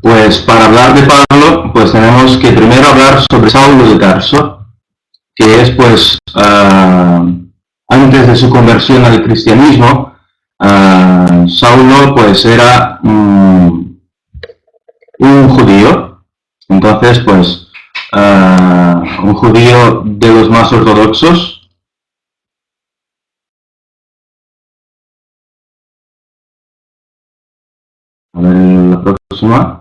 Pues para hablar de Pablo, pues tenemos que primero hablar sobre Saulo de Tarso, que es pues antes de su conversión al cristianismo, Saulo pues era un judío, entonces pues un judío de los más ortodoxos. A ver, la próxima.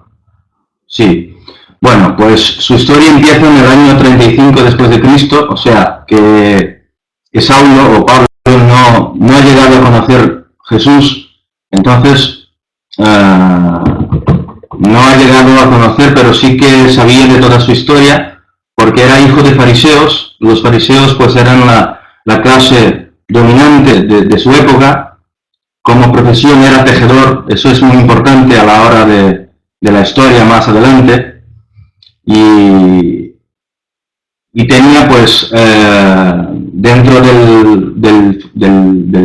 Sí. Bueno, pues su historia empieza en el año 35 después de Cristo, o sea, que Saulo o Pablo no ha llegado a conocer Jesús, entonces no ha llegado a conocer, pero sí que sabía de toda su historia, porque era hijo de fariseos. Los fariseos pues eran la clase dominante de su época. Como profesión era tejedor, eso es muy importante a la hora de la historia más adelante, y tenía pues dentro del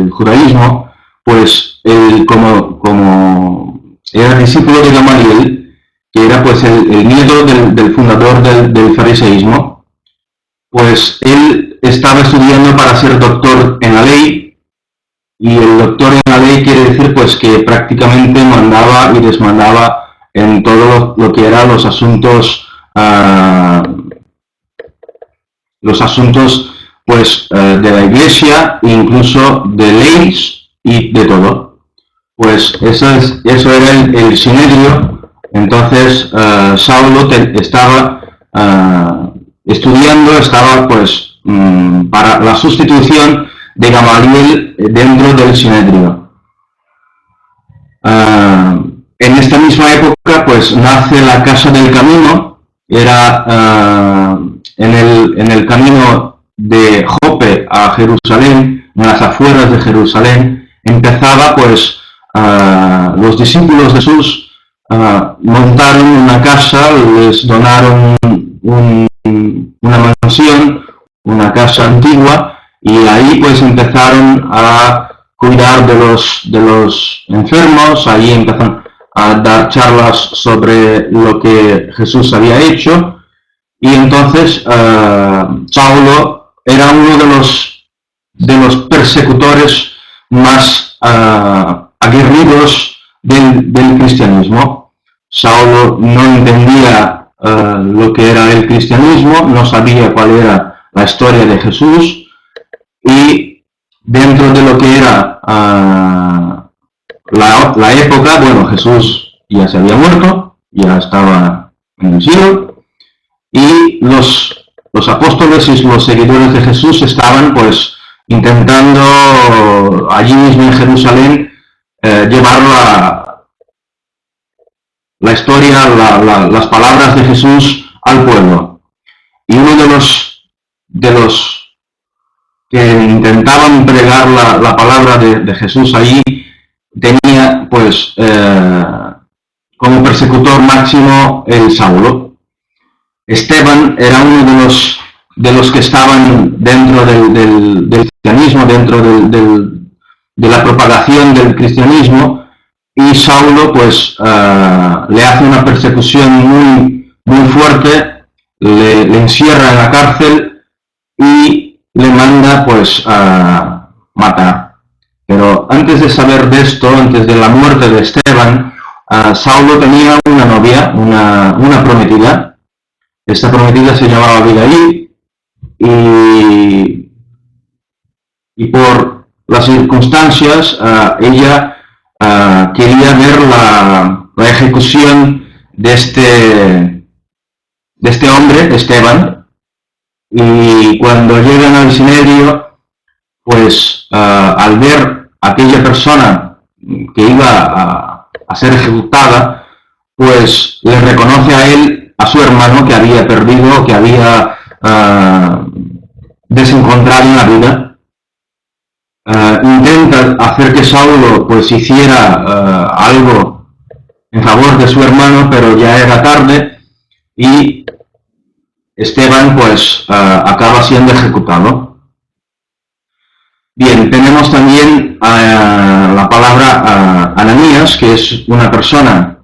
judaísmo, pues él como era discípulo de Gamaliel, que era pues el nieto del fundador del fariseísmo, pues él estaba estudiando para ser doctor en la ley. Y el doctor en la ley quiere decir pues que prácticamente mandaba y desmandaba en todo lo que eran los asuntos pues de la iglesia, incluso de leyes y de todo. Pues eso era el Sinedrio. Entonces Saulo estaba estudiando, estaba pues para la sustitución de Gamaliel dentro del Sinedrio. En esta misma época pues nace la Casa del Camino. Era en el camino de Jope a Jerusalén, en las afueras de Jerusalén. Empezaba pues los discípulos de Jesús montaron una casa, les donaron una mansión, una casa antigua, y ahí pues empezaron a cuidar de los enfermos. Ahí empezaron a dar charlas sobre lo que Jesús había hecho, y entonces Saulo era uno de los persecutores más aguerridos del cristianismo. Saulo no entendía lo que era el cristianismo, no sabía cuál era la historia de Jesús, y dentro de lo que era la época, bueno, Jesús ya se había muerto, ya estaba en el cielo, y los apóstoles y los seguidores de Jesús estaban pues intentando allí mismo en Jerusalén llevar la historia, las palabras de Jesús al pueblo. Y uno de los que intentaban pregar la palabra de Jesús allí tenía pues como persecutor máximo el Saulo. Esteban era uno de los que estaban dentro del cristianismo, dentro de la propagación del cristianismo, y Saulo pues le hace una persecución muy fuerte, le encierra en la cárcel y le manda pues a matar. Pero antes de saber de esto, antes de la muerte de Esteban, Saulo tenía una novia, una prometida. Esta prometida se llamaba Abigail, y por las circunstancias ella quería ver la ejecución de este hombre, Esteban. Y cuando llegan al Sinedrio, pues al ver a aquella persona que iba a ser ejecutada, pues le reconoce a él, a su hermano que había perdido, que había desencontrado en la vida. Intenta hacer que Saulo pues hiciera algo en favor de su hermano, pero ya era tarde, y Esteban pues acaba siendo ejecutado. Bien, tenemos también la palabra Ananías, que es una persona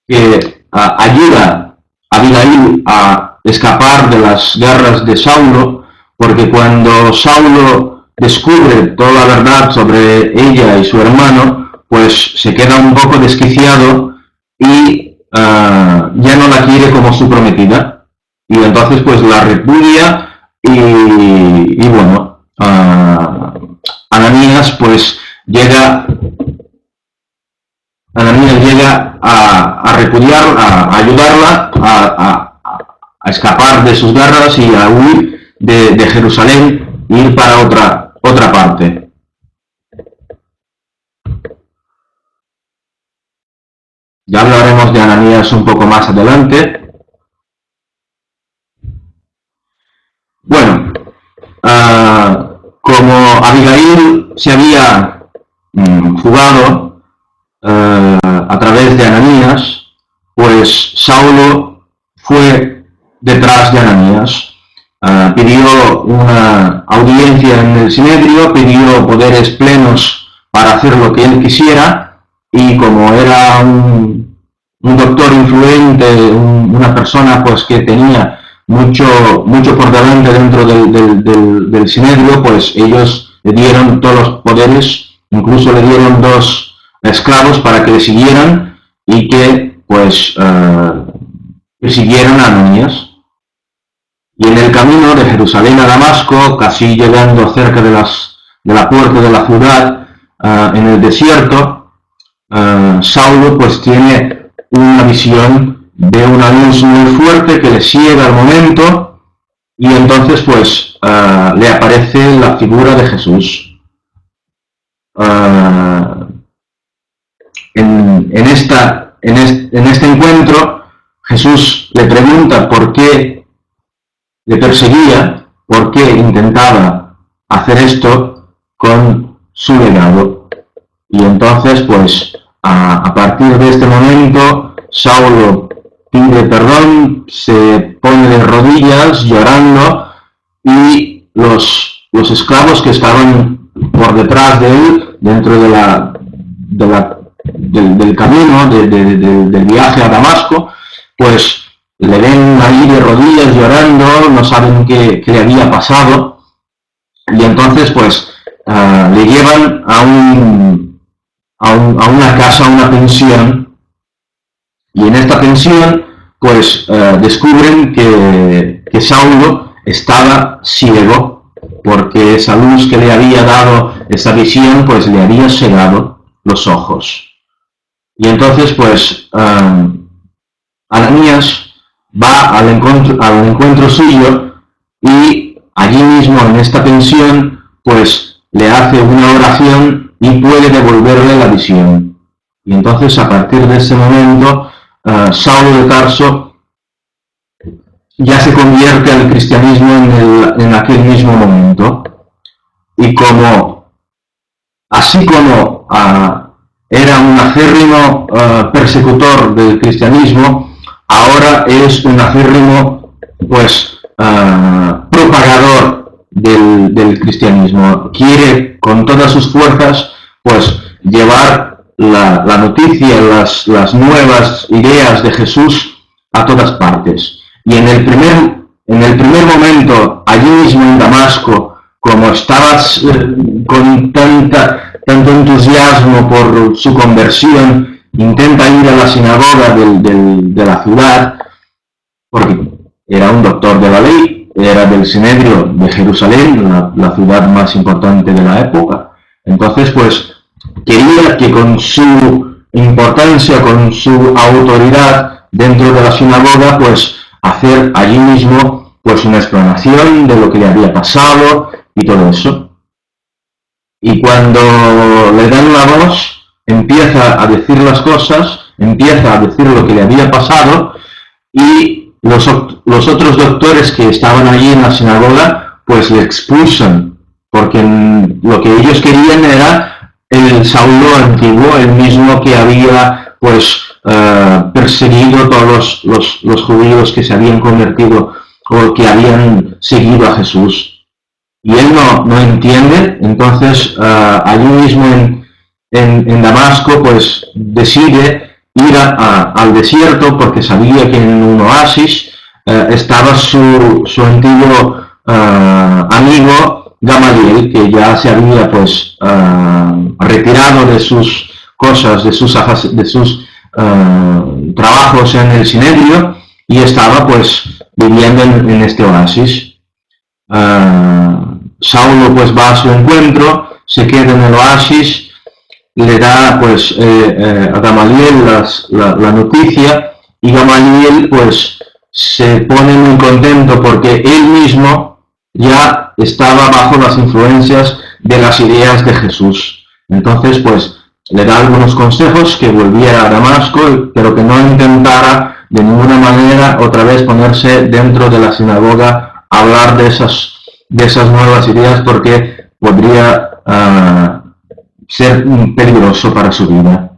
que ayuda a Abigail a escapar de las garras de Saulo, porque cuando Saulo descubre toda la verdad sobre ella y su hermano, pues se queda un poco desquiciado y ya no la quiere como su prometida. Y entonces pues la repudia y bueno, Ananías pues llega a repudiar, a ayudarla a escapar de sus garras y a huir de Jerusalén e ir para otra parte. Ya hablaremos de Ananías un poco más adelante. Bueno, como Abigail se había fugado a través de Ananías, pues Saulo fue detrás de Ananías, pidió una audiencia en el Sinedrio, pidió poderes plenos para hacer lo que él quisiera, y como era un doctor influente, una persona pues que tenía mucho por delante dentro del Sinedrio, pues ellos le dieron todos los poderes, incluso le dieron 2 esclavos para que le siguieran y que pues persiguieron a Ananías. Y en el camino de Jerusalén a Damasco, casi llegando cerca de la puerta de la ciudad, en el desierto, Saulo pues tiene una visión de una luz muy fuerte que le ciega al momento, y entonces pues le aparece la figura de Jesús. En este encuentro, Jesús le pregunta por qué le perseguía, por qué intentaba hacer esto con su legado. Y entonces, pues, a partir de este momento, Saulo pide perdón, se pone de rodillas llorando, y los esclavos que estaban por detrás de él, dentro del camino, del viaje a Damasco, pues le ven ahí de rodillas llorando, no saben qué le había pasado, y entonces pues le llevan a una casa, a una pensión, y en esta pensión pues descubren que Saulo estaba ciego, porque esa luz que le había dado esa visión pues le había cegado los ojos. Y entonces pues Ananías va al encuentro suyo, y allí mismo en esta pensión pues le hace una oración y puede devolverle la visión. Y entonces a partir de ese momento Saulo de Tarso ya se convierte al cristianismo en aquel mismo momento, y así como era un acérrimo persecutor del cristianismo, ahora es un acérrimo pues propagador del cristianismo. Quiere con todas sus fuerzas pues llevar la noticia, las nuevas ideas de Jesús a todas partes. Y en el primer momento, allí mismo en Damasco, como estabas con tanto entusiasmo por su conversión, intenta ir a la sinagoga de la ciudad, porque era un doctor de la ley, era del Sinedrio de Jerusalén, la ciudad más importante de la época. Entonces, pues, quería que con su importancia, con su autoridad dentro de la sinagoga, pues, hacer allí mismo pues una explanación de lo que le había pasado y todo eso. Y cuando le dan la voz, empieza a decir las cosas, empieza a decir lo que le había pasado, y los otros doctores que estaban allí en la sinagoga pues le expulsan, porque lo que ellos querían era el Saulo antiguo, el mismo que había pues perseguido todos los judíos que se habían convertido o que habían seguido a Jesús. Y él no entiende, entonces allí mismo en Damasco pues decide ir al desierto porque sabía que en un oasis estaba su antiguo amigo Gamaliel, que ya se había pues retirado de sus cosas, de sus trabajos en el Sinedrio, y estaba pues viviendo en este oasis. Saulo pues va a su encuentro, se queda en el oasis, le da pues a Gamaliel la noticia, y Gamaliel pues se pone muy contento porque él mismo ya estaba bajo las influencias de las ideas de Jesús. Entonces pues le da algunos consejos, que volviera a Damasco, pero que no intentara de ninguna manera otra vez ponerse dentro de la sinagoga a hablar de esas nuevas ideas, porque podría ser peligroso para su vida.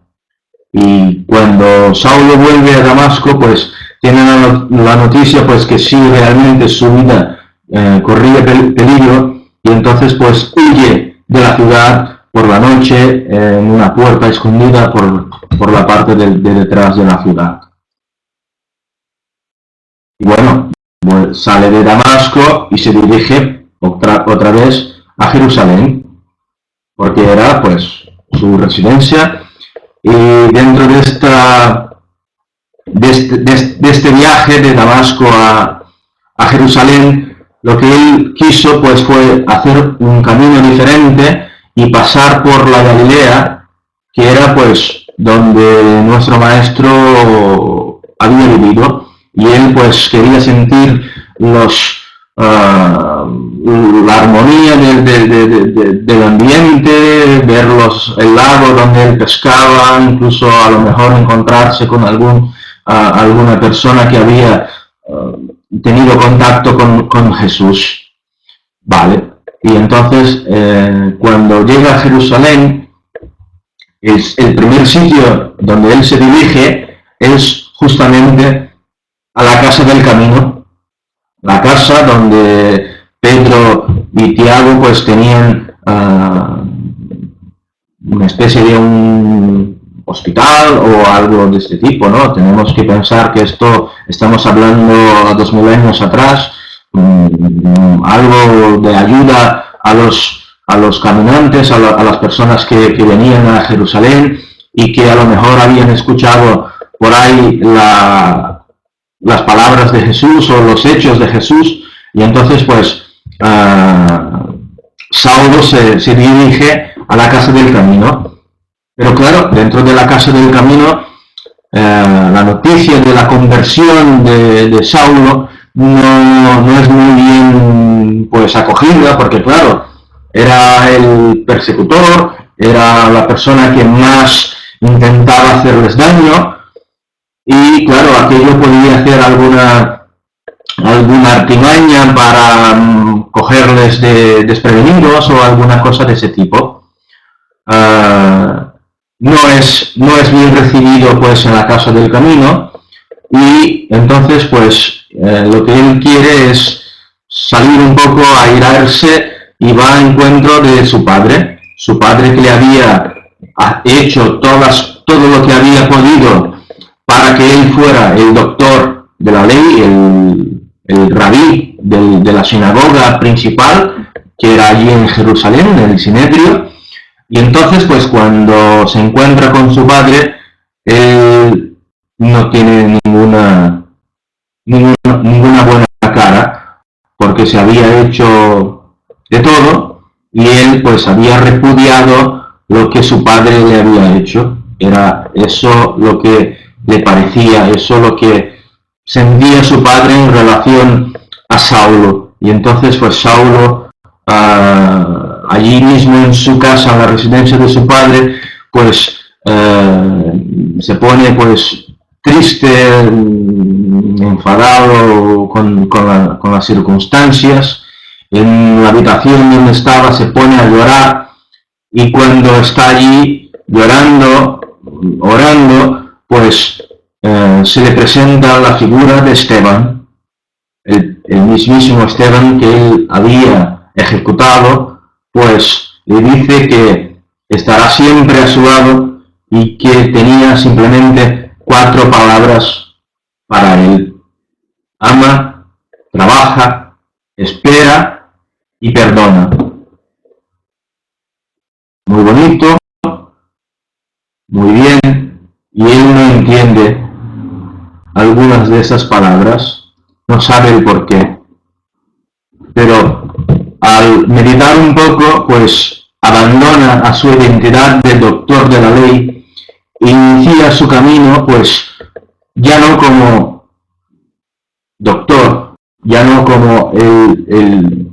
Y cuando Saulo vuelve a Damasco, pues tiene la noticia pues que sí, realmente su vida corría peligro, y entonces pues huye de la ciudad por la noche en una puerta escondida por la parte de detrás de la ciudad. Y bueno, pues sale de Damasco y se dirige otra vez a Jerusalén, porque era pues su residencia. Y dentro de este viaje de Damasco a Jerusalén, lo que él quiso pues fue hacer un camino diferente y pasar por la Galilea, que era pues donde nuestro maestro había vivido, y él pues quería sentir la armonía del ambiente, ver el lago donde él pescaba, incluso a lo mejor encontrarse con alguna persona que había tenido contacto con Jesús. Vale, y entonces cuando llega a Jerusalén, el primer sitio donde él se dirige es justamente a la casa del camino, la casa donde Pedro y Tiago pues tenían una especie de un hospital o algo de este tipo, ¿no? Tenemos que pensar que estamos hablando a 2000 años atrás, algo de ayuda a los caminantes, a las personas que venían a Jerusalén y que a lo mejor habían escuchado por ahí las palabras de Jesús o los hechos de Jesús, y entonces pues Saulo se dirige a la casa del camino. Pero claro, dentro de la casa del camino, la noticia de la conversión de Saulo no es muy bien pues acogida, porque claro, era el persecutor, era la persona que más intentaba hacerles daño, y claro, aquello podía hacer alguna artimaña para cogerles desprevenidos o alguna cosa de ese tipo. No es bien recibido pues en la casa del camino, y entonces pues lo que él quiere es salir un poco a airarse, y va a encuentro de su padre que le había hecho todo lo que había podido para que él fuera el doctor de la ley, el rabí de la sinagoga principal, que era allí en Jerusalén, en el Sinedrio. Y entonces, pues cuando se encuentra con su padre, él no tiene ninguna buena cara, porque se había hecho de todo, y él pues había repudiado lo que su padre le había hecho. Era eso lo que le parecía, eso lo que sentía su padre en relación a Saulo. Y entonces pues Saulo, allí mismo en su casa, en la residencia de su padre, pues se pone pues triste, enfadado con las circunstancias. En la habitación donde estaba se pone a llorar, y cuando está allí llorando, orando, pues se le presenta la figura de Esteban, el mismísimo Esteban que él había ejecutado, pues le dice que estará siempre a su lado y que tenía simplemente 4 palabras para él: ama, trabaja, espera y perdona. Muy bonito, muy bien, y él no entiende algunas de esas palabras, no sabe el por qué, pero al meditar un poco, pues abandona a su identidad de doctor de la ley e inicia su camino, pues ya no como doctor, ya no como el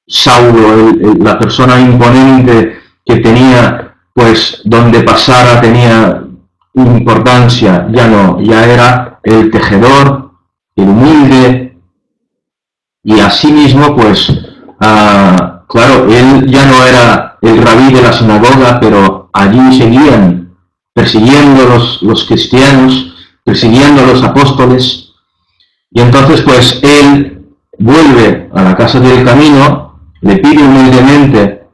Saulo, la persona imponente que tenía, pues donde pasara tenía importancia, ya no, ya era el tejedor, el humilde, y asimismo, pues, claro, él ya no era el rabí de la sinagoga, pero allí seguían persiguiendo los cristianos, persiguiendo a los apóstoles, y entonces, pues, él vuelve a la casa del camino, le pide humildemente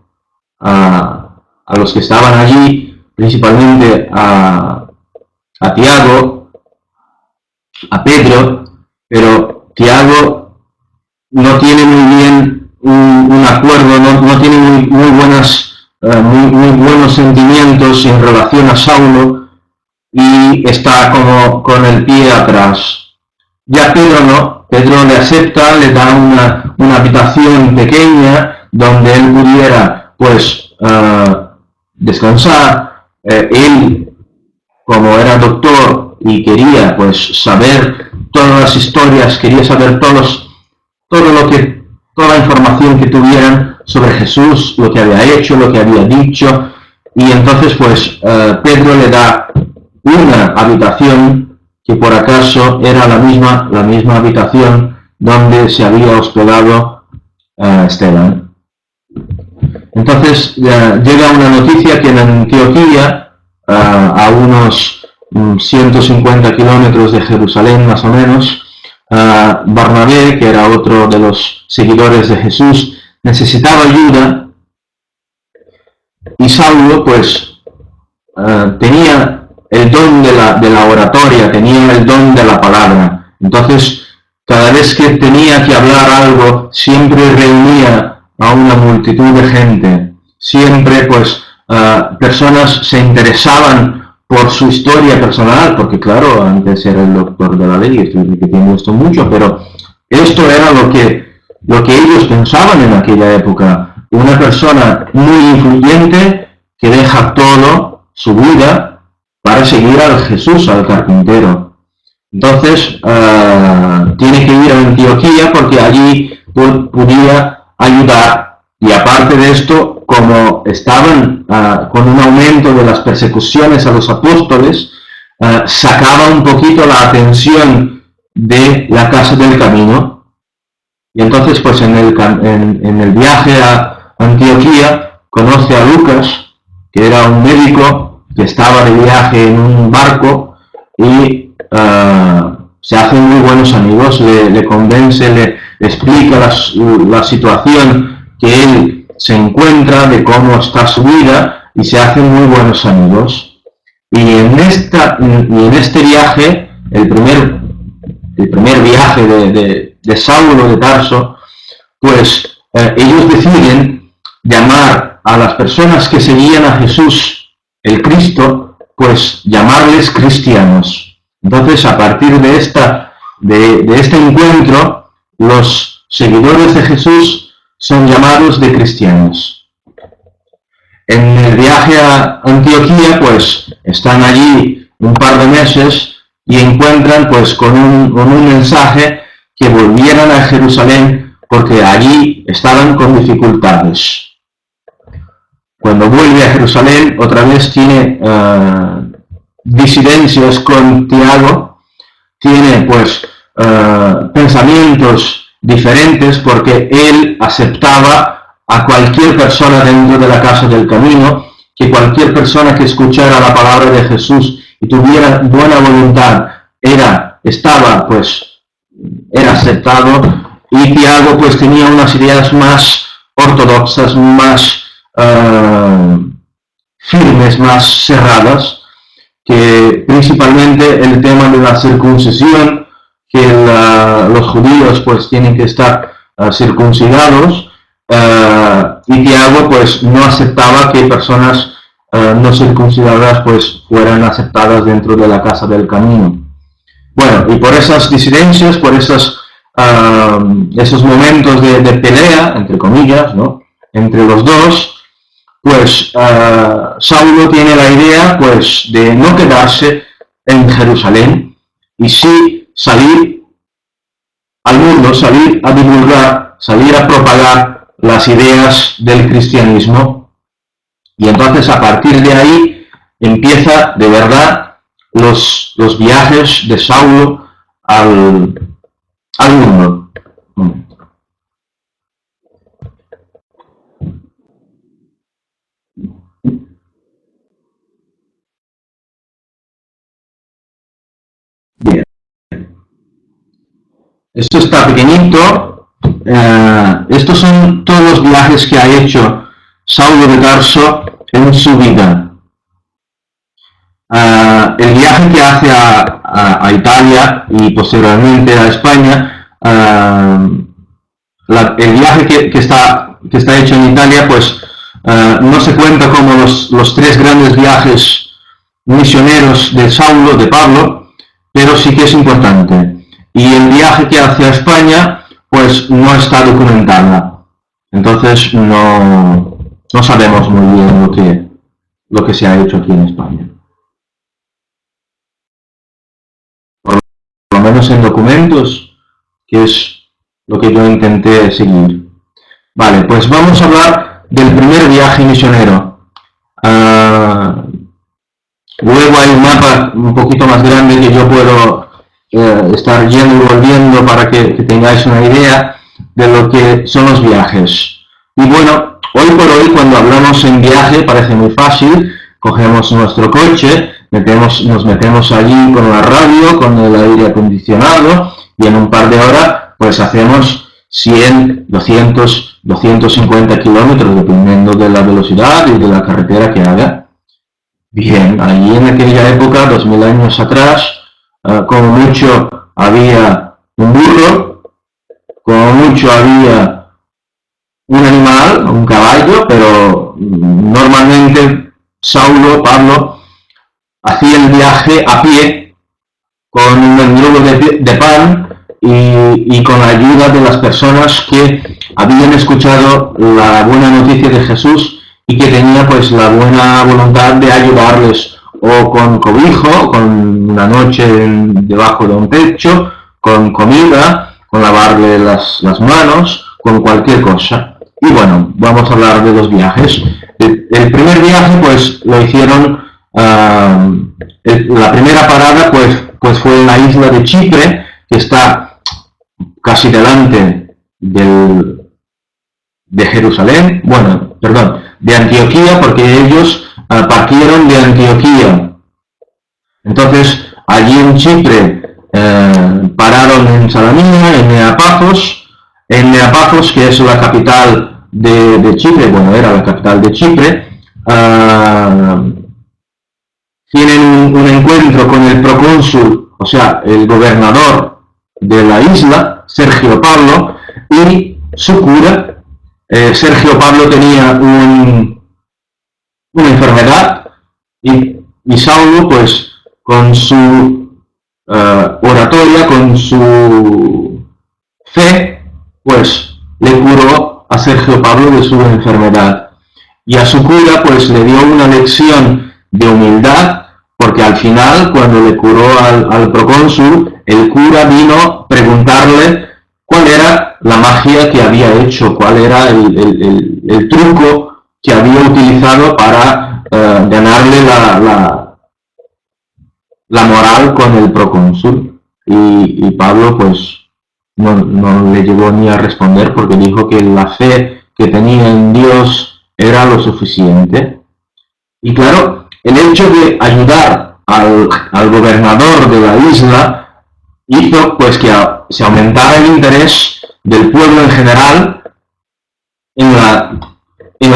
a los que estaban allí, principalmente a Tiago, a Pedro, pero Tiago no tiene muy bien un acuerdo, no tiene muy buenos sentimientos en relación a Saulo y está como con el pie atrás. Ya Pedro no, Pedro le acepta, le da una habitación pequeña donde él pudiera, pues, descansar. Él, como era doctor y quería, pues, saber todas las historias, quería saber toda la información que tuvieran sobre Jesús, lo que había hecho, lo que había dicho, y entonces, pues, Pedro le da una habitación que por acaso era la misma habitación donde se había hospedado Esteban. Entonces llega una noticia que en Antioquía, a unos 150 kilómetros de Jerusalén más o menos, Barnabé, que era otro de los seguidores de Jesús, necesitaba ayuda, y Saulo, pues, tenía el don de la oratoria, tenía el don de la palabra. Entonces, cada vez que tenía que hablar algo, siempre reunía a una multitud de gente. Siempre, pues, personas se interesaban por su historia personal, porque claro, antes era el doctor de la ley, estoy repitiendo esto mucho, pero esto era lo que ellos pensaban en aquella época. Una persona muy influyente que deja todo, su vida, para seguir al Jesús, al carpintero. Entonces, tiene que ir a Antioquía porque allí podía ayudar. Y aparte de esto, como estaban con un aumento de las persecuciones a los apóstoles, sacaba un poquito la atención de la casa del camino. Y entonces, pues en el viaje a Antioquía, conoce a Lucas, que era un médico que estaba de viaje en un barco, y se hacen muy buenos amigos, le convence, le explica la situación que él se encuentra, de cómo está su vida, y se hacen muy buenos amigos. Y en este viaje, el primer viaje de Saulo de Tarso, pues ellos deciden llamar a las personas que seguían a Jesús, el Cristo, pues llamarles cristianos. Entonces, a partir de este encuentro, los seguidores de Jesús son llamados de cristianos. En el viaje a Antioquía, pues están allí un par de meses y encuentran, pues, con un mensaje que volvieran a Jerusalén porque allí estaban con dificultades. Cuando vuelve a Jerusalén, otra vez tiene disidencias con Tiago, tiene, pues, pensamientos diferentes, porque él aceptaba a cualquier persona dentro de la casa del camino, que cualquier persona que escuchara la palabra de Jesús y tuviera buena voluntad era aceptado, y Tiago, pues, tenía unas ideas más ortodoxas, más firmes, más cerradas, que principalmente el tema de la circuncisión, que los judíos pues tienen que estar circuncidados, y Tiago pues no aceptaba que personas no circuncidadas pues fueran aceptadas dentro de la casa del camino. Bueno, y por esas disidencias, por esos momentos de pelea, entre comillas, ¿no?, entre los dos, pues Saulo tiene la idea pues de no quedarse en Jerusalén y sí salir al mundo, salir a divulgar, salir a propagar las ideas del cristianismo. Y entonces a partir de ahí empieza de verdad los viajes de Saulo al mundo. Bien. Esto está pequeñito. Estos son todos los viajes que ha hecho Saulo de Tarso en su vida. El viaje que hace a Italia y posteriormente a España, el viaje que está hecho en Italia, pues no se cuenta como los 3 grandes viajes misioneros de Saulo, de Pablo, pero sí que es importante. Y el viaje que hace a España, pues no está documentada. Entonces no sabemos muy bien lo que se ha hecho aquí en España. Por lo menos en documentos, que es lo que yo intenté seguir. Vale, pues vamos a hablar del primer viaje misionero. Luego hay un mapa un poquito más grande que yo puedo estar yendo y volviendo para que tengáis una idea de lo que son los viajes. Y bueno, hoy por hoy cuando hablamos en viaje parece muy fácil, cogemos nuestro coche, nos metemos allí con la radio, con el aire acondicionado y en un par de horas pues hacemos 100, 200, 250 kilómetros dependiendo de la velocidad y de la carretera que haga. Bien, allí en aquella época, 2000 años atrás, como mucho había un burro, como mucho había un animal, un caballo, pero normalmente Pablo, hacía el viaje a pie con un mendigo de pan y con la ayuda de las personas que habían escuchado la buena noticia de Jesús y que tenía pues la buena voluntad de ayudarles o con cobijo, con una noche debajo de un techo, con comida, con lavarle las manos, con cualquier cosa. Y bueno, vamos a hablar de los viajes. El primer viaje pues lo hicieron, la primera parada pues fue en la isla de Chipre, que está casi delante de Jerusalén, bueno, perdón, de Antioquía, porque ellos partieron de Antioquía. Entonces, allí en Chipre pararon en Salamina, en Neapafos, que es la capital de Chipre, bueno, era la capital de Chipre. Tienen un encuentro con el procónsul, o sea, el gobernador de la isla, Sergio Pablo, y su cura. Sergio Pablo tenía una enfermedad y Saulo, pues, con su oratoria, con su fe, pues, le curó a Sergio Pablo de su enfermedad. Y a su cura, pues, le dio una lección de humildad, porque al final, cuando le curó al procónsul, el cura vino a preguntarle cuál era la magia que había hecho, cuál era el truco que había utilizado para ganarle la moral con el procónsul. Y Pablo pues no le llegó ni a responder porque dijo que la fe que tenía en Dios era lo suficiente. Y claro, el hecho de ayudar al gobernador de la isla hizo pues que se aumentara el interés del pueblo en general en la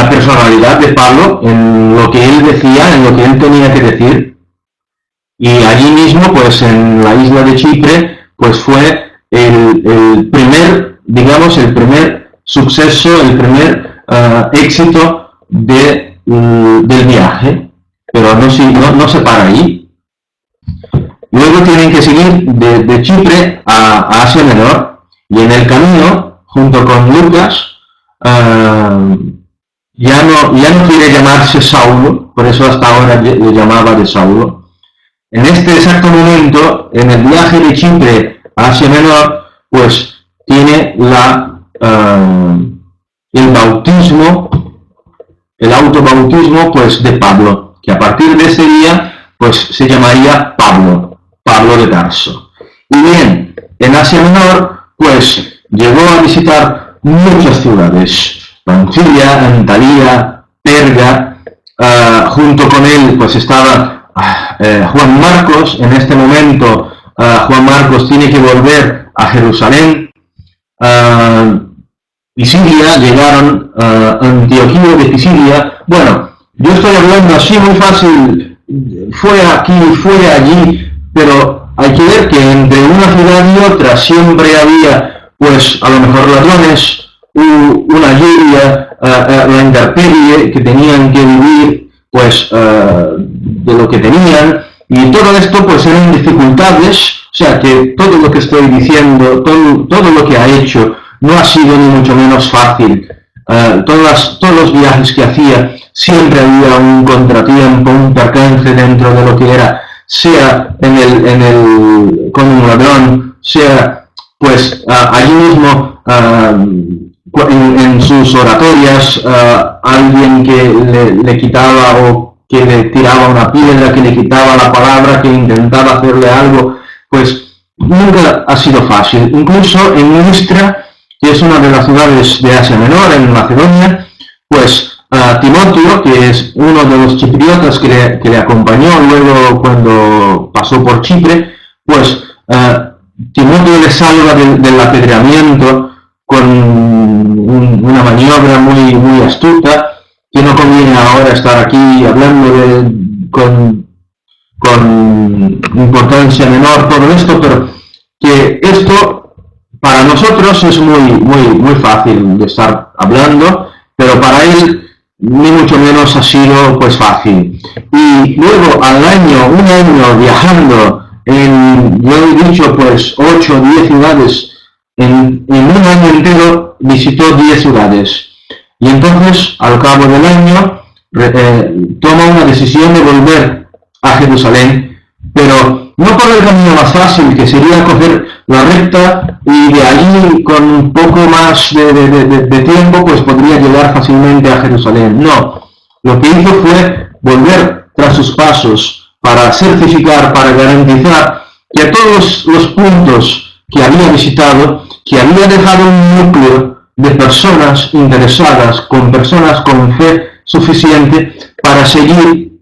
personalidad de Pablo, en lo que él decía, en lo que él tenía que decir. Y allí mismo, pues en la isla de Chipre, pues fue el primer, digamos, el primer suceso, el primer éxito del viaje, pero no se para ahí. Luego tienen que seguir de Chipre a Asia Menor, y en el camino, junto con Lucas, ya no quiere llamarse Saulo, por eso hasta ahora le llamaba de Saulo. En este exacto momento, en el viaje de Chipre a Asia Menor, pues tiene el bautismo, el autobautismo, pues de Pablo, que a partir de ese día, pues se llamaría Pablo de Tarso. Y bien, en Asia Menor, pues llegó a visitar muchas ciudades, Panfilia, Antalya, Perga, junto con él pues estaba Juan Marcos. En este momento Juan Marcos tiene que volver a Jerusalén. Pisidia, llegaron a Antioquía de Pisidia. Bueno, yo estoy hablando así muy fácil, fue aquí, fue allí, pero hay que ver que entre una ciudad y otra siempre había, pues a lo mejor ladrones, una lluvia, la intemperie, que tenían que vivir pues de lo que tenían, y todo esto pues eran dificultades. O sea que todo lo que estoy diciendo, todo lo que ha hecho no ha sido ni mucho menos fácil. Todos los viajes que hacía siempre había un contratiempo, un percance dentro de lo que era, sea con un ladrón, sea pues allí mismo en sus oratorias, alguien que le quitaba, o que le tiraba una piedra, que le quitaba la palabra, que intentaba hacerle algo, pues nunca ha sido fácil. Incluso en Listra, que es una de las ciudades de Asia Menor, en Macedonia, pues Timoteo, que es uno de los chipriotas que le acompañó luego cuando pasó por Chipre, pues Timoteo le salva del apedreamiento con una maniobra muy astuta, que no conviene ahora estar aquí hablando con importancia menor todo esto, pero que esto para nosotros es muy fácil de estar hablando, pero para él ni mucho menos ha sido pues fácil. Y luego un año viajando yo he dicho pues 8 o 10 ciudades, en un año entero visitó 10 ciudades. Y entonces, al cabo del año, toma una decisión de volver a Jerusalén, pero no por el camino más fácil, que sería coger la recta, y de allí, con un poco más de tiempo, pues podría llegar fácilmente a Jerusalén. No, lo que hizo fue volver tras sus pasos para certificar, para garantizar que a todos los puntos que había visitado, que había dejado un núcleo de personas interesadas, con personas con fe suficiente para seguir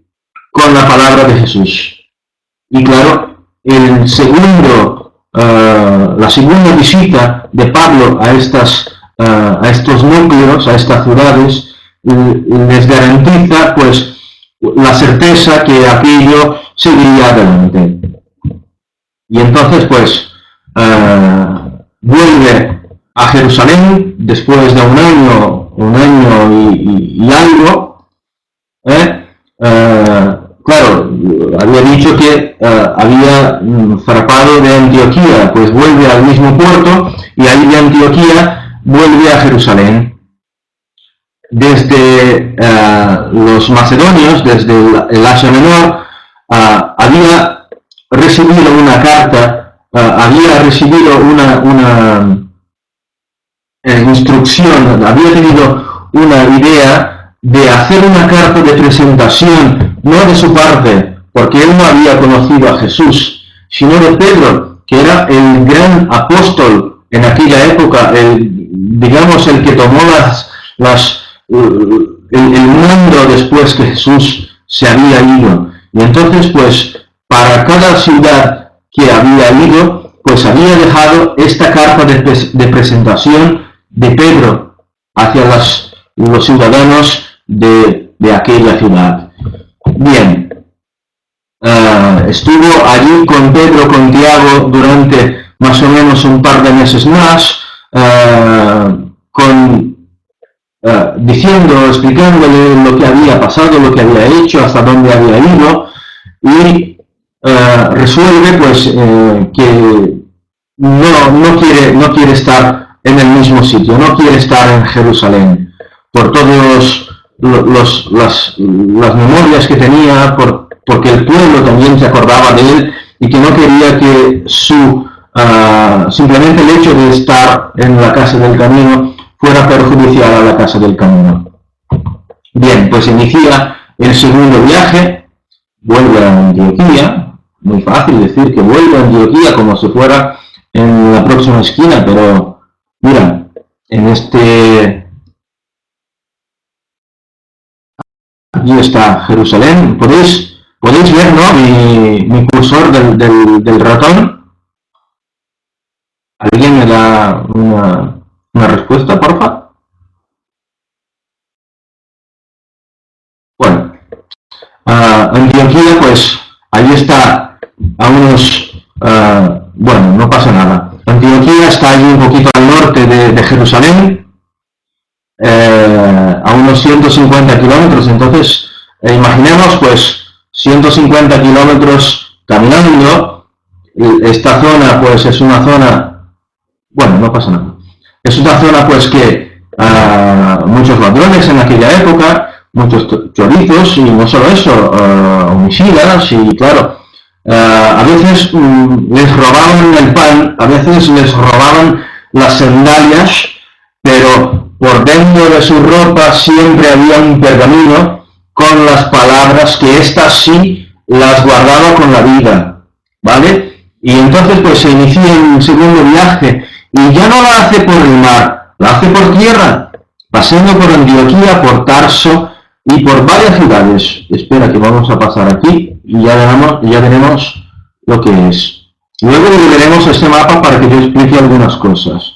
con la palabra de Jesús. Y claro, la segunda visita de Pablo a estos núcleos, a estas ciudades, les garantiza pues la certeza que aquello seguiría adelante. Y entonces pues vuelve a Jerusalén después de un año y algo. Claro, había dicho que había zarpado de Antioquía, pues vuelve al mismo puerto, y ahí de Antioquía vuelve a Jerusalén. Desde los macedonios, desde el Asia Menor, había recibido una carta, había recibido una instrucción, había tenido una idea de hacer una carta de presentación, no de su parte, porque él no había conocido a Jesús, sino de Pedro, que era el gran apóstol en aquella época, digamos el que tomó el mundo después que Jesús se había ido. Y entonces, pues, para cada ciudad que había ido, pues había dejado esta carta de presentación de Pedro hacia los ciudadanos de aquella ciudad. Bien, estuvo allí con Pedro, con Tiago, durante más o menos un par de meses más, diciendo, explicándole lo que había pasado, lo que había hecho, hasta dónde había ido, y resuelve pues que no quiere estar en el mismo sitio, no quiere estar en Jerusalén, por todas las memorias que tenía, porque el pueblo también se acordaba de él y que no quería que simplemente el hecho de estar en la casa del camino fuera perjudicial a la casa del camino. Bien, pues inicia el segundo viaje, vuelve a Antioquía. Muy fácil decir que vuelve a Antioquía como si fuera en la próxima esquina, pero mira, aquí está Jerusalén. ¿Podéis ver, ¿no? mi cursor del ratón? ¿Alguien me da una respuesta, porfa? Bueno, Antioquía, pues ahí está a unos... bueno, no pasa nada. Antioquía está allí un poquito al norte de Jerusalén, a unos 150 kilómetros. Entonces, imaginemos pues 150 kilómetros caminando. Esta zona pues es una zona, bueno, no pasa nada. Es una zona pues que muchos ladrones en aquella época, muchos chorizos, y no solo eso, homicidas, y claro, a veces les robaban el pan, a veces les robaban las sandalias, pero por dentro de su ropa siempre había un pergamino con las palabras que éstas sí las guardaba con la vida, ¿vale? Y entonces pues se inicia un segundo viaje, y ya no la hace por el mar, la hace por tierra, pasando por Antioquía, por Tarso y por varias ciudades. Espera que vamos a pasar aquí y ya veremos lo que es. Luego volveremos a este mapa para que yo explique algunas cosas,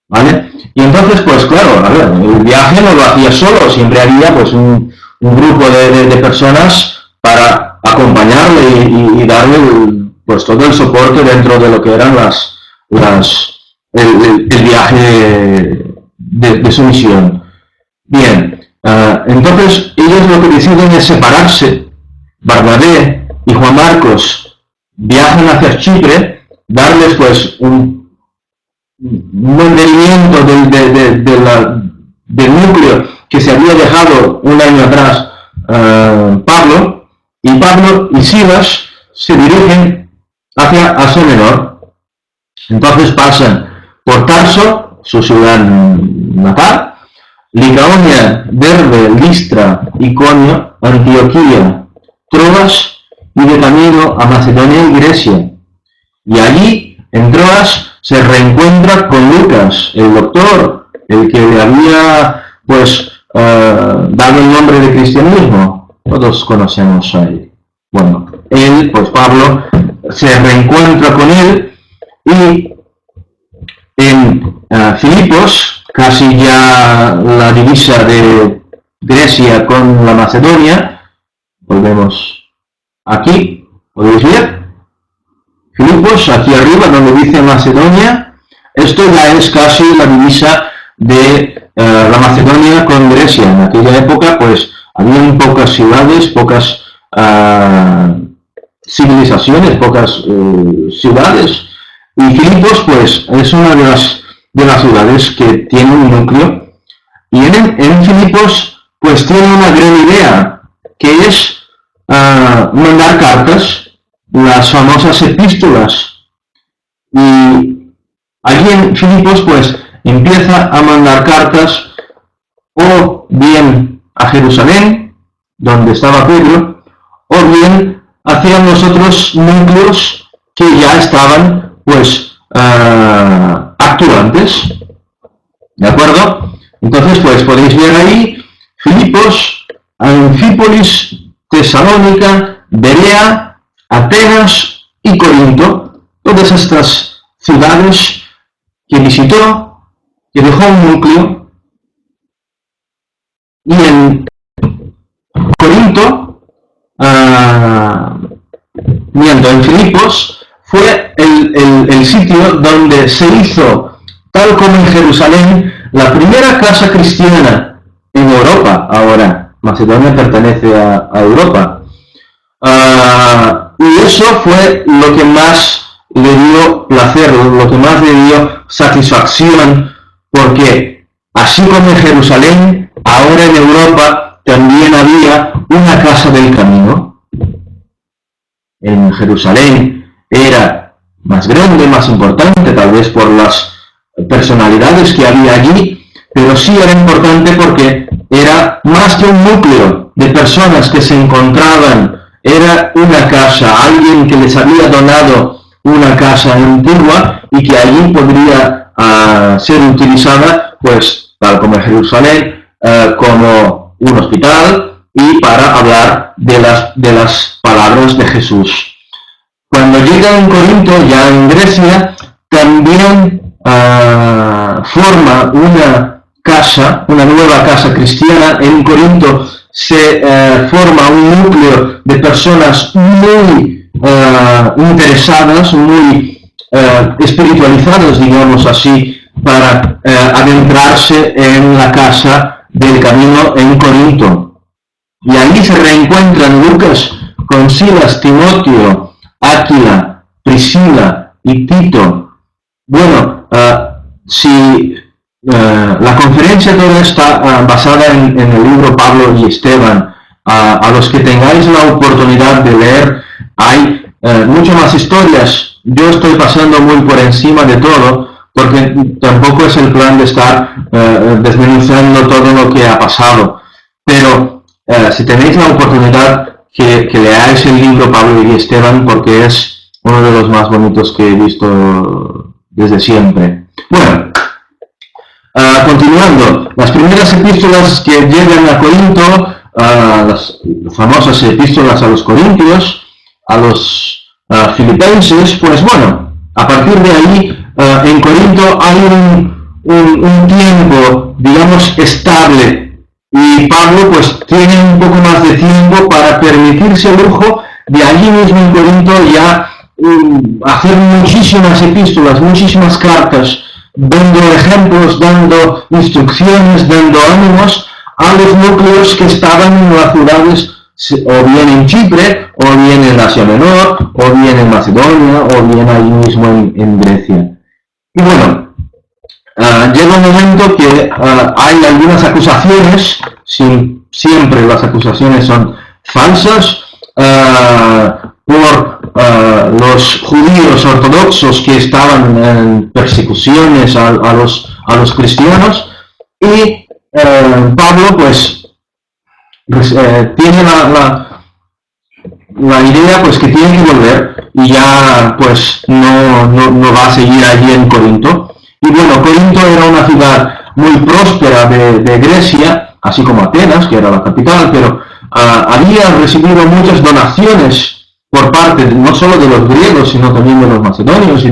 ¿vale? Y entonces, pues claro, a ver, el viaje no lo hacía solo, siempre había pues un grupo de personas para acompañarle y darle pues todo el soporte dentro de lo que eran el viaje de su misión. Bien, entonces ellos lo que deciden es separarse. Bernabé y Juan Marcos viajan hacia Chipre, darles pues un mantenimiento del núcleo que se había dejado un año atrás Pablo y Silas se dirigen hacia Asia Menor. Entonces pasan por Tarso, su ciudad natal, Licaonia, Derbe, Listra, Iconio, Antioquía, Troas, y de camino a Macedonia y Grecia. Y allí, en Troas, se reencuentra con Lucas, el doctor, el que le había pues dado el nombre de cristianismo. Todos conocemos a él. Bueno, él, pues Pablo, se reencuentra con él, y en Filipos, casi ya la divisa de Grecia con la Macedonia, volvemos aquí, ¿podéis ver? Filipos, aquí arriba donde dice Macedonia, esto ya es casi la divisa de la Macedonia con Grecia. En aquella época pues había pocas ciudades, pocas civilizaciones, pocas ciudades, y Filipos pues es una de las ciudades que tiene un núcleo, y en Filipos pues tiene una gran idea, que es mandar cartas, las famosas epístolas. Y allí en Filipos pues empieza a mandar cartas, o bien a Jerusalén, donde estaba Pedro, o bien hacia los otros núcleos que ya estaban pues actuantes. ¿De acuerdo? Entonces pues podéis ver ahí Filipos, Anfípolis, Tesalónica, Berea, Atenas y Corinto, todas estas ciudades que visitó, que dejó un núcleo. Y en Corinto, asentamiento en Filipos fue el sitio donde se hizo, tal como en Jerusalén, la primera casa cristiana en Europa. Ahora, Macedonia pertenece a Europa. Y eso fue lo que más le dio placer, lo que más le dio satisfacción, porque así como en Jerusalén, ahora en Europa también había una casa del camino. En Jerusalén era más grande, más importante, tal vez por las personalidades que había allí, pero sí era importante porque era más que un núcleo de personas que se encontraban. Era una casa, alguien que les había donado una casa antigua y que allí podría ser utilizada, pues, tal como en Jerusalén, como un hospital y para hablar de las palabras de Jesús. Cuando llega en Corinto, ya en Grecia, también forma una casa, una nueva casa cristiana. En Corinto se forma un núcleo de personas muy interesadas, muy espiritualizadas, digamos así, para adentrarse en la casa del camino en Corinto. Y allí se reencuentran Lucas con Silas, Timoteo, Áquila, Priscila y Tito. Bueno, la conferencia toda está basada en el libro Pablo y Esteban. A los que tengáis la oportunidad de leer, hay muchas más historias. Yo estoy pasando muy por encima de todo, porque tampoco es el plan de estar desmenuzando todo lo que ha pasado. Pero si tenéis la oportunidad, que leáis el libro Pablo y Esteban, porque es uno de los más bonitos que he visto desde siempre. Bueno, continuando, las primeras epístolas que llegan a Corinto, las famosas epístolas a los corintios, a los filipenses, pues bueno, a partir de ahí, en Corinto hay un tiempo, digamos, estable, y Pablo pues tiene un poco más de tiempo para permitirse el lujo de allí mismo en Corinto ya hacer muchísimas epístolas, muchísimas cartas, dando ejemplos, dando instrucciones, dando ánimos a los núcleos que estaban en las ciudades, o bien en Chipre, o bien en Asia Menor, o bien en Macedonia, o bien allí mismo en Grecia. Y bueno, llega un momento que hay algunas acusaciones, siempre las acusaciones son falsas, por los judíos ortodoxos que estaban en persecuciones a los cristianos, y Pablo pues tiene la idea pues que tiene que volver y ya pues no va a seguir allí en Corinto. Y bueno, Corinto era una ciudad muy próspera de Grecia, así como Atenas, que era la capital, pero había recibido muchas donaciones por parte no solo de los griegos, sino también de los macedonios y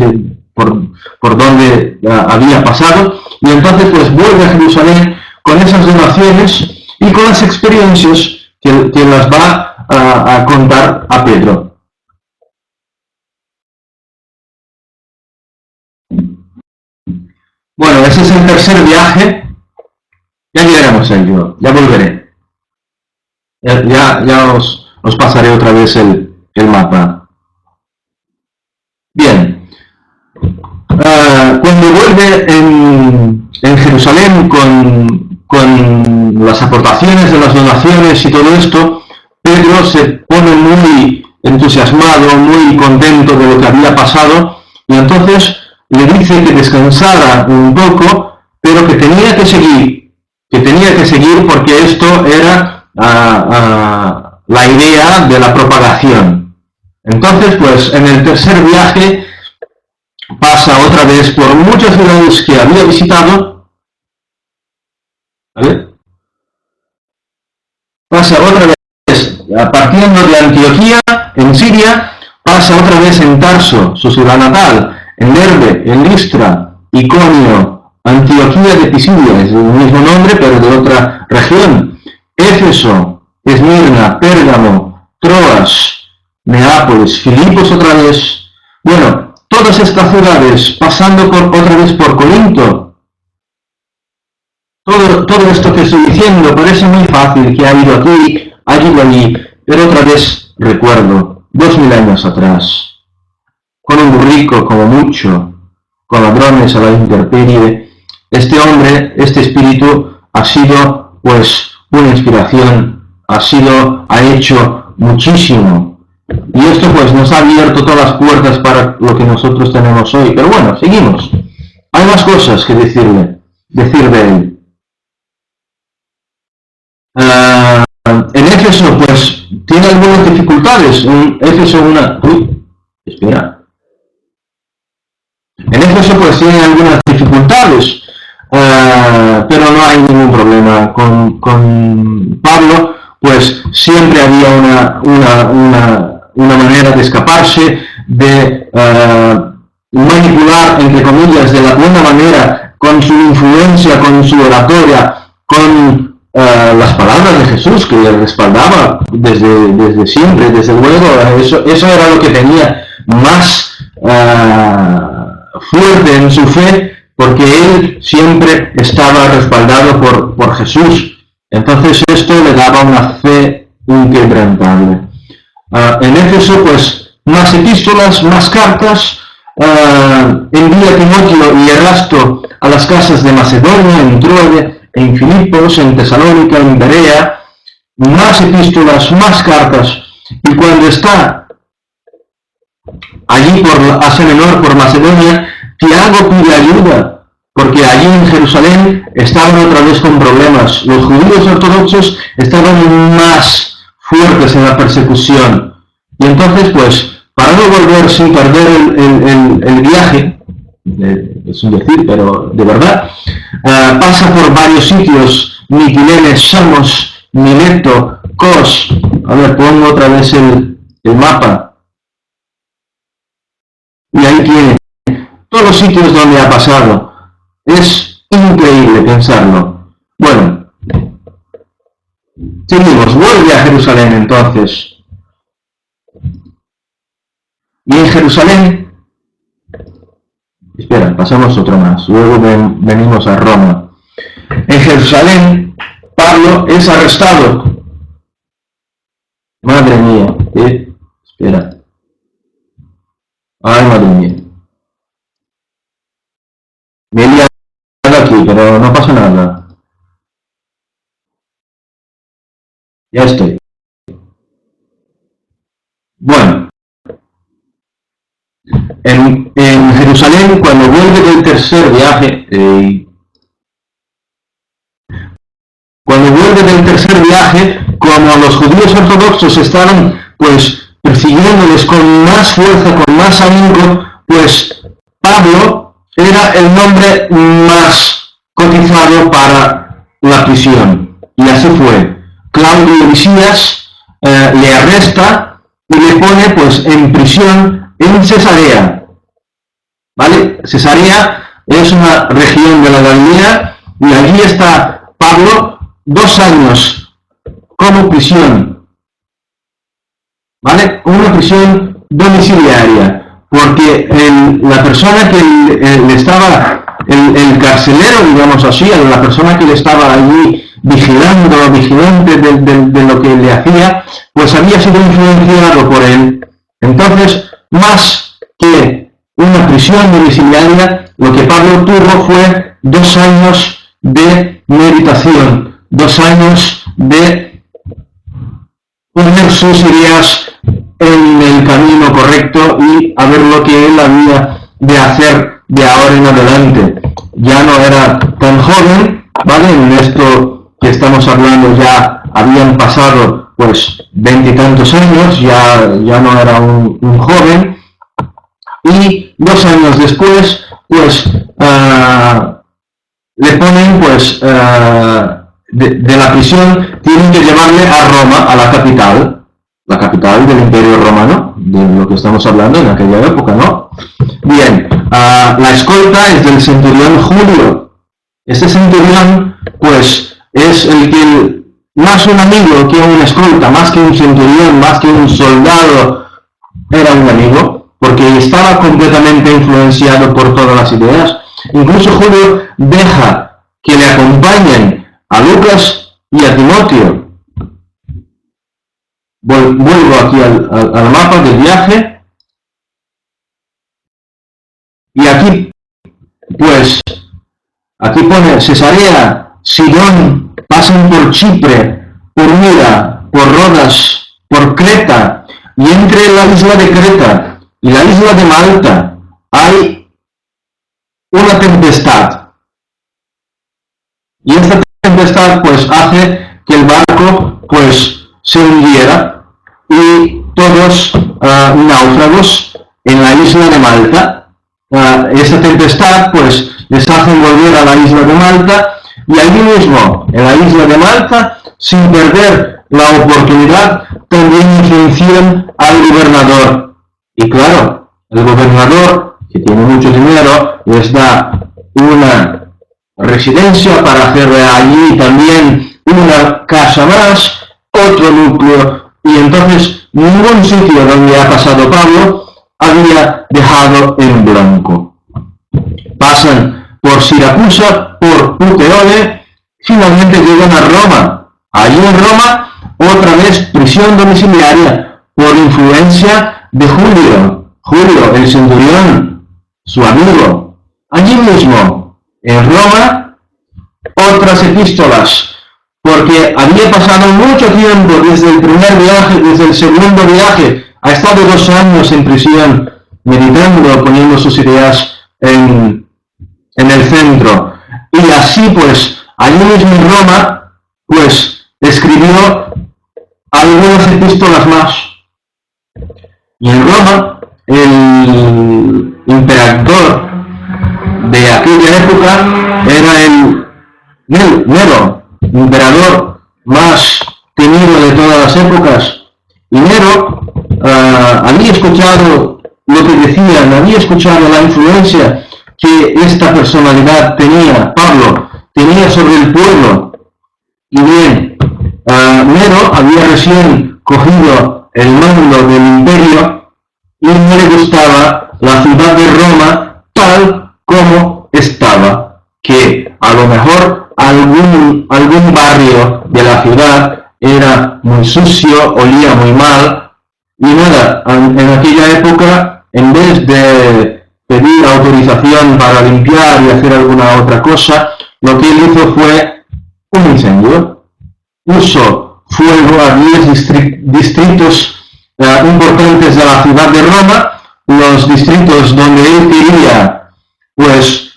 por donde había pasado. Y entonces pues vuelve a Jerusalén con esas donaciones y con las experiencias que las va a contar a Pedro. Bueno, ese es el tercer viaje. Ya llegaremos a ello, ya volveré. Ya os pasaré otra vez el mapa. Bien. Cuando vuelve en Jerusalén con las aportaciones de las donaciones y todo esto, Pedro se pone muy entusiasmado, muy contento de lo que había pasado, y entonces le dice que descansara un poco, pero que tenía que seguir porque esto era la idea de la propagación. Entonces, pues en el tercer viaje pasa otra vez por muchas ciudades que había visitado, ¿vale? Pasa otra vez partiendo de Antioquía, en Siria, pasa otra vez en Tarso, su ciudad natal, en Derbe, en Listra, Iconio, Antioquía de Pisidia, es el mismo nombre pero de otra región, Éfeso, Esmirna, Pérgamo, Troas, Neápolis, Filipos otra vez, bueno, todas estas ciudades, pasando otra vez por Corinto. Todo esto que estoy diciendo parece muy fácil, que ha ido aquí, ha ido allí, pero otra vez recuerdo, 2000 años atrás, con un burrico como mucho, con ladrones a la intemperie, este hombre, este espíritu ha sido pues una inspiración, ha hecho muchísimo. Y esto pues nos ha abierto todas las puertas para lo que nosotros tenemos hoy. Pero bueno, seguimos. Hay más cosas que decir de él. En Éfeso pues tiene algunas dificultades. En Éfeso En Éfeso pues tiene algunas dificultades. Pero no hay ningún problema con Pablo, pues siempre había una manera de escaparse, de manipular, entre comillas, de la buena manera, con su influencia, con su oratoria, con las palabras de Jesús, que le respaldaba desde siempre, desde luego. Eso era lo que tenía más fuerte en su fe, porque él siempre estaba respaldado por Jesús. Entonces esto le daba una fe inquebrantable. En Éfeso, pues, más epístolas, más cartas, envía Timoteo y Erasto a las casas de Macedonia, en Troade, en Filipos, en Tesalónica, en Berea, más epístolas, más cartas, y cuando está allí por Asia Menor, por Macedonia, Tiago pide ayuda, porque allí en Jerusalén estaban otra vez con problemas. Los judíos ortodoxos estaban más fuertes en la persecución. Y entonces, pues, para no volver sin perder el viaje, es un decir, pero de verdad, pasa por varios sitios: Mitilene, Samos, Mileto, Cos. A ver, pongo otra vez el mapa. Y ahí tiene todos los sitios donde ha pasado. Es increíble pensarlo. Bueno, seguimos. Vuelve a Jerusalén entonces. Y en Jerusalén, espera, pasamos otro más. Luego venimos a Roma. En Jerusalén, Pablo es arrestado. Madre mía, espera. Ay, madre mía. Me he liado aquí, pero no pasa nada. Ya estoy. Bueno, en Jerusalén, cuando vuelve del tercer viaje, como los judíos ortodoxos estaban pues persiguiéndoles con más fuerza, con más ahínco, pues Pablo era el nombre más cotizado para la prisión. Y así fue. Claudio Lisias le arresta y le pone pues en prisión en Cesarea. ¿Vale? Cesarea es una región de la Galilea y allí está Pablo 2 años como prisión. ¿Vale? Una prisión domiciliaria, porque la persona que le estaba, el carcelero, digamos así, la persona que le estaba allí vigilante de lo que le hacía, pues había sido influenciado por él. Entonces, más que una prisión domiciliaria, lo que Pablo tuvo fue 2 años de meditación, 2 años de poner sus ideas en el camino correcto y a ver lo que él había de hacer de ahora en adelante. Ya no era tan joven, ¿vale? En esto que estamos hablando ya habían pasado pues 20 y tantos años, ya no era un joven, y 2 años después pues le ponen pues de la prisión, tienen que llevarle a Roma, a la capital del Imperio Romano, de lo que estamos hablando en aquella época, ¿no? Bien, la escolta es del centurión Julio. Este centurión, pues, es el que más un amigo que un escolta, más que un centurión, más que un soldado era un amigo, porque estaba completamente influenciado por todas las ideas. Incluso Julio deja que le acompañen a Lucas y a Timoteo. Vuelvo aquí al mapa del viaje. Y aquí, pues, aquí pone Cesarea, Sidón, pasan por Chipre, por Mira, por Rodas, por Creta, y entre la isla de Creta y la isla de Malta hay una tempestad. Y esta tempestad pues hace que el barco pues se hundiera y todos náufragos en la isla de Malta. Esta tempestad pues les hace volver a la isla de Malta y allí mismo en la isla de Malta, sin perder la oportunidad, también influencian al gobernador. Y claro, el gobernador, que tiene mucho dinero, les da una residencia para hacer allí también una casa más, otro núcleo, y entonces ningún sitio donde ha pasado Pablo había dejado en blanco. Pasan por Siracusa, por Puteoli, finalmente llegan a Roma. Allí en Roma, otra vez prisión domiciliaria por influencia de Julio, el centurión, su amigo. Allí mismo, en Roma, otras epístolas, porque había pasado mucho tiempo desde el primer viaje, desde el segundo viaje, ha estado 2 años en prisión, meditando, poniendo sus ideas en el centro. Y así pues, allí mismo en Roma, pues escribió algunas epístolas más. Y en Roma, el emperador de aquella época era el Nero, emperador más temido de todas las épocas. Y Nero había escuchado lo que decían, había escuchado la influencia que esta personalidad tenía, Pablo, tenía sobre el pueblo. Y bien, Nero había recién cogido el mando del imperio y no le gustaba la ciudad de Roma tal como estaba, que a lo mejor algún barrio de la ciudad era muy sucio, olía muy mal, y nada, en aquella época, en vez de pedir autorización para limpiar y hacer alguna otra cosa, lo que él hizo fue un incendio. Puso fuego a 10 distritos importantes de la ciudad de Roma, los distritos donde él quería pues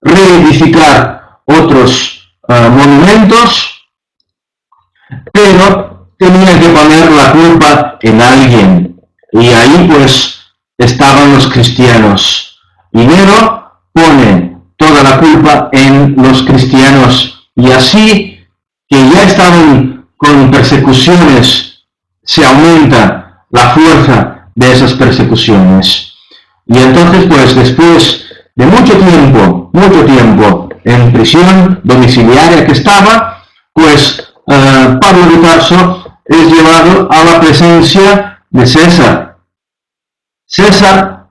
reedificar otros monumentos, pero tenía que poner la culpa en alguien, y ahí pues estaban los cristianos. Y Nero pone toda la culpa en los cristianos, y así que ya estaban con persecuciones, se aumenta la fuerza de esas persecuciones. Y entonces, pues después de mucho tiempo en prisión domiciliaria que estaba, pues Pablo de Tarso es llevado a la presencia de César. César,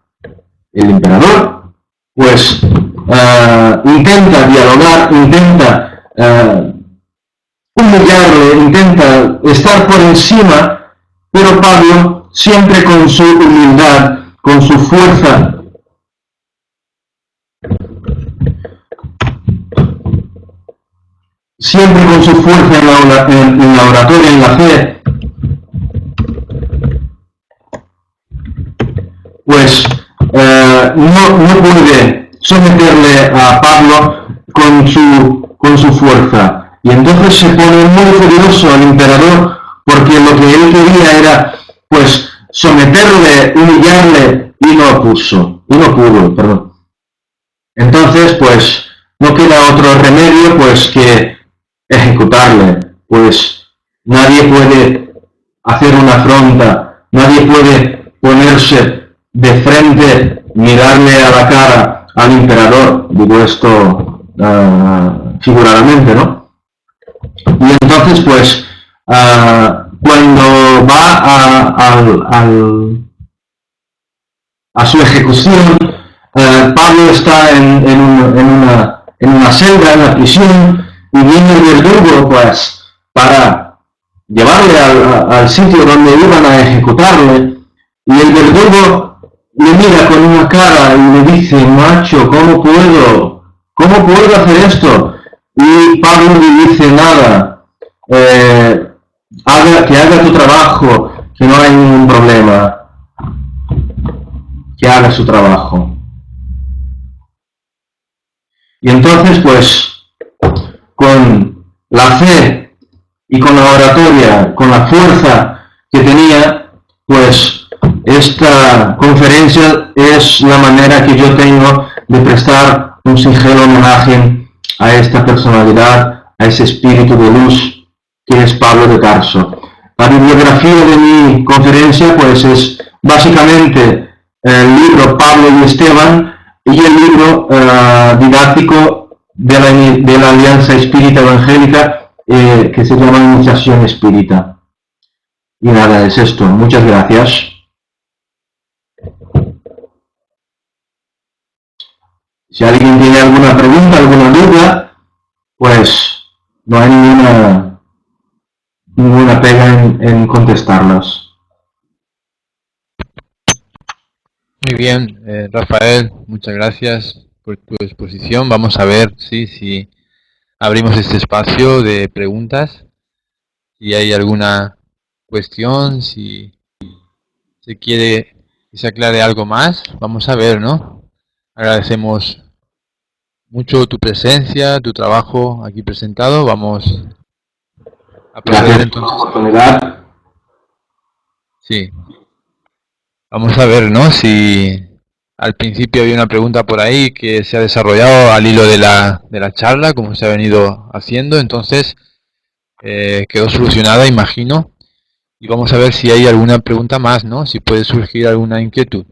el emperador, pues intenta dialogar, intenta humillarle, intenta estar por encima, pero Pablo, siempre con su humildad, con su fuerza, siempre con su fuerza en la oratoria, en la fe, pues no puede someterle a Pablo con su fuerza. Y entonces se pone muy furioso al emperador, porque lo que él quería era pues someterle, humillarle, y no pudo. Entonces pues no queda otro remedio pues que ejecutarle. Pues nadie puede hacer una afronta, nadie puede ponerse de frente, mirarle a la cara al emperador, digo esto figuradamente, ¿no? Y entonces pues cuando va va a su ejecución, Pablo está en una celda, en la prisión, y viene el verdugo, pues, para llevarle al sitio donde iban a ejecutarle, y el verdugo le mira con una cara y le dice, macho, ¿cómo puedo hacer esto? Y Pablo le dice, nada, que haga tu trabajo, que no hay ningún problema, que haga su trabajo. Y entonces, pues, con la fe y con la oratoria, con la fuerza que tenía, pues esta conferencia es la manera que yo tengo de prestar un sincero homenaje a esta personalidad, a ese espíritu de luz que es Pablo de Tarso. La bibliografía de mi conferencia, pues, es básicamente el libro Pablo y Esteban y el libro didáctico de la Alianza Espírita Evangélica que se llama Iniciación Espírita. Y nada, es esto. Muchas gracias. Si alguien tiene alguna pregunta, alguna duda, pues no hay ninguna pega en contestarlas. Muy bien, Rafael, muchas gracias por tu exposición. Vamos a ver si abrimos este espacio de preguntas. Si hay alguna cuestión, si se quiere que se aclare algo más, vamos a ver, ¿no? Agradecemos mucho tu presencia, tu trabajo aquí presentado. Vamos a proceder entonces. Por la oportunidad. Sí. Vamos a ver, ¿no? Si al principio había una pregunta por ahí que se ha desarrollado al hilo de la charla, como se ha venido haciendo, entonces quedó solucionada, imagino. Y vamos a ver si hay alguna pregunta más, ¿no? Si puede surgir alguna inquietud.